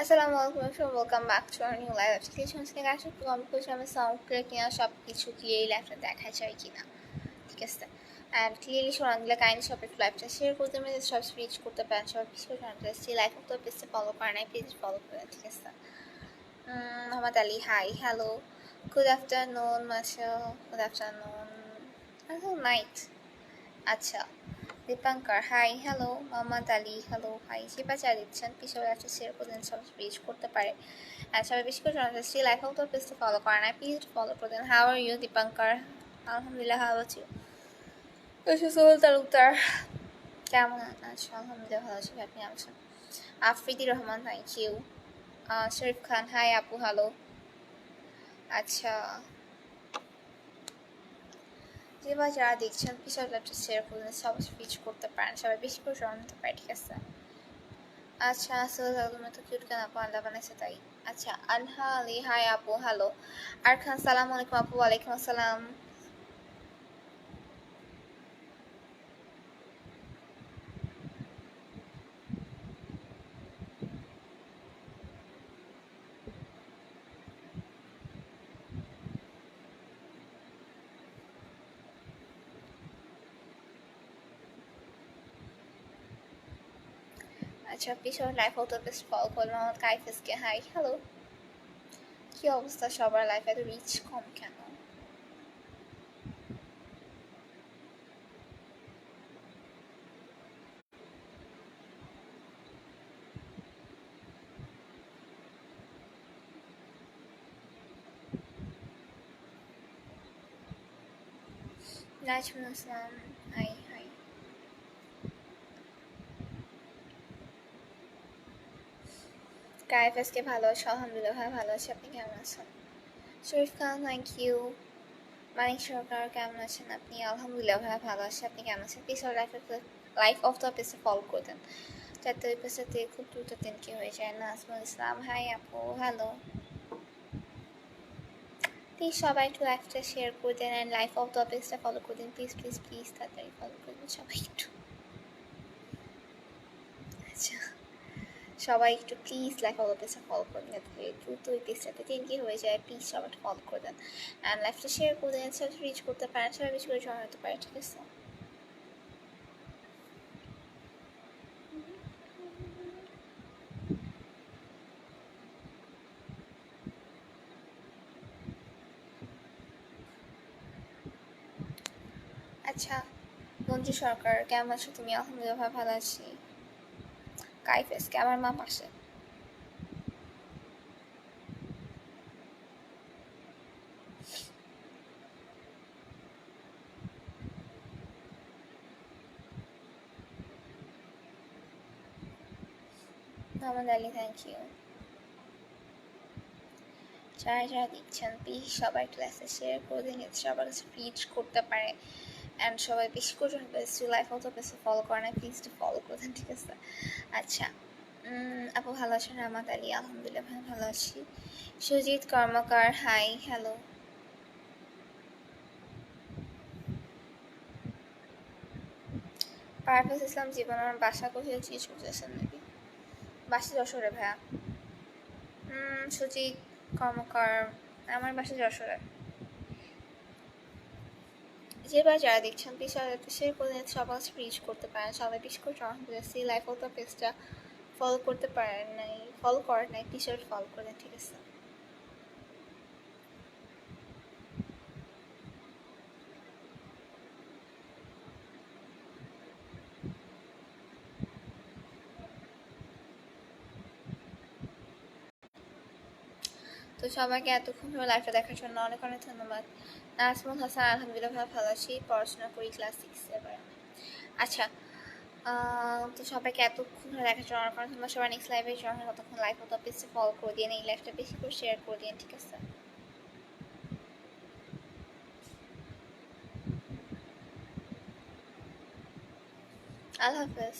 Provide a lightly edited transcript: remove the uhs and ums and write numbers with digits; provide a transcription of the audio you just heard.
আসসালামু আলাইকুম, welcome back to our new live application থেকে আসলে কমেন্ট করছি আমি সাউন্ড ক্লিয়ার কিনা সব কিছু ক্লিয়ারলি লাইভটা দেখা যায় কিনা, ঠিক আছে। অ্যান্ড ক্লিয়ারলি শোনাগুলো কাইন্ড সব একটু লাইভটা শেয়ার করতে মেরে সব রিচ করতে পারেন, সবাই বেশি করে জানতে চাচ্ছি লাইভ তো পেজটা ফলো করে নাই, প্লিজ ফলো করে, ঠিক আছে। Mohammad Ali, hi, hello, good afternoon Masha, good afternoon, night. আচ্ছা, Dipankar, hi, hello, Mohammad Ali, hello, hi, Shipa চা দিচ্ছেন, পিছনে একটা শেয়ার করলেন, সব রিচ করতে পারে। আর সবাই বেশি করে জানাতে চাচ্ছি লাইক তো পেজটা ফলো করেন না, প্লিজ ফলো করে দেন। How are you Dipankar? আলহামদুলিল্লাহ, হাউ আছি। সোহেল তালুকদার, কেমন আছো? আলহামদুলিল্লাহ ভালো আছি, আপনি আছেন? Afridi Rahman, thank you. Sharif Khan, hi আপু, হ্যালো। আচ্ছা, যেবার যারা দেখছেন পিছনে একটা শেয়ার করলেন, সবাই রিচ করতে পারেন, সবাই বেশি করে জানতে পারে, ঠিক আছে। আচ্ছা, আসলে তুমি তো কিউট কেন আপু, আল্লাহ বানাইছে তাই। আচ্ছা, আনহা আলী, হাই আপু, হ্যালো। আরখান, সালাম আলাইকুম আপু। ওয়ালাইকুম আসসালাম। আচ্ছা, পিছনে লাইফ হতো বেশ ফলো করলাম আমার কাইফেসকে, হাই, হ্যালো। কি অবস্থা সবার, লাইফ এত রিচ কম কেন? Nazmul Islam, high high. কাইফেসকে ভালো আছো? আলহামদুলিল্লাহ ভাই ভালো আছি, আপনি কেমন আছেন? শরীফ খান, থ্যাংক ইউ। মানিক সরকার, কেমন আছেন আপনি? আলহামদুলিল্লাহ ভাই ভালো আছি, আপনি কেমন আছেন? পিছনে লাইফ অফ দ্য পেজে ফলো করে দেন, যাতে ওই পেজটাতে খুব দ্রুত কি হয়ে যায়। নাজমুল ইসলাম, হাই আপু, হ্যালো। প্লিজ সবাই একটু লাইভটা শেয়ার করে দেন অ্যান্ড লাইফ অফ দ্য পেজটা ফলো করে দিন, প্লিজ প্লিজ প্লিজ, তাড়াতাড়ি ফলো করে দিন সবাই একটু। আচ্ছা, সবাই একটু প্লিজ লাইফ অফ দ্য পেজটা ফলো করে দিন, যাতে দ্রুত ওই পেজটাতে কি হয়ে যায়। প্লিজ সবাই একটু ফলো করে দেন অ্যান্ড লাইভটা শেয়ার করে দেন, সবাই রিচ করতে পারেন, সবাই বেশি করে জয়েন হতে পারে, ঠিক আছে। আচ্ছা, মঞ্জু সরকার, কেমন আছো তুমি? আলহামদুলিল্লাহ ভালো আছি। কাইফেসকে আমার মা পাশে। Mohammad Ali, thank you. যারা যারা দিচ্ছেন প্লিজ সবাই ক্লাসে শেয়ার করে দিন, যাতে সবার কাছে রিচ করতে পারে অ্যান্ড সবাই বেশি করে লাইফ অত বেশি ফলো করে না, প্লিজ টু ফলো করে দেন, ঠিক আছে। আচ্ছা, আপু ভালো আছেন? রহমত আলী, আলহামদুলিল্লাহ ভালো আছি। সুজিত কর্মকার, হাই, হ্যালো। পারভেজ ইসলাম জীবন, আমার বাসা কোথায় চিজ করতেছেন নাকি? বাসা যশোরে ভাইয়া। সুজিত কর্মকার, আমার বাসা যশোরে। যেবার যারা দেখছেন প্লিজ একটু শেয়ার করে সবার কাছে রিচ করতে পারেন, সবাই বেশি করে জয়েন করে সি লাইফ অফ দ্য পেজটা ফলো করতে পারেন নাই, ফলো করেন নাই, প্লিজ ফলো করে দেন, ঠিক আছে। তো সবাইকে এতক্ষণ ধরে লাইভটা দেখার জন্য অনেক অনেক ধন্যবাদ। নাজমুল হাসান, আলহামদুলিল্লাহ ভালো আছি, পড়াশোনা করি, ক্লাস 6 এবার। আচ্ছা, তো সবাইকে এতক্ষণ ধরে দেখার জন্য অনেক অনেক ধন্যবাদ। সবাই নেক্সট লাইভে জয়েন হয়, ততক্ষণ লাইভ অফ দ্য পেজটা ফলো করে দিন, এই লাইভটা বেশি করে শেয়ার করে দিন, ঠিক আছে। আল্লাহ হাফেজ।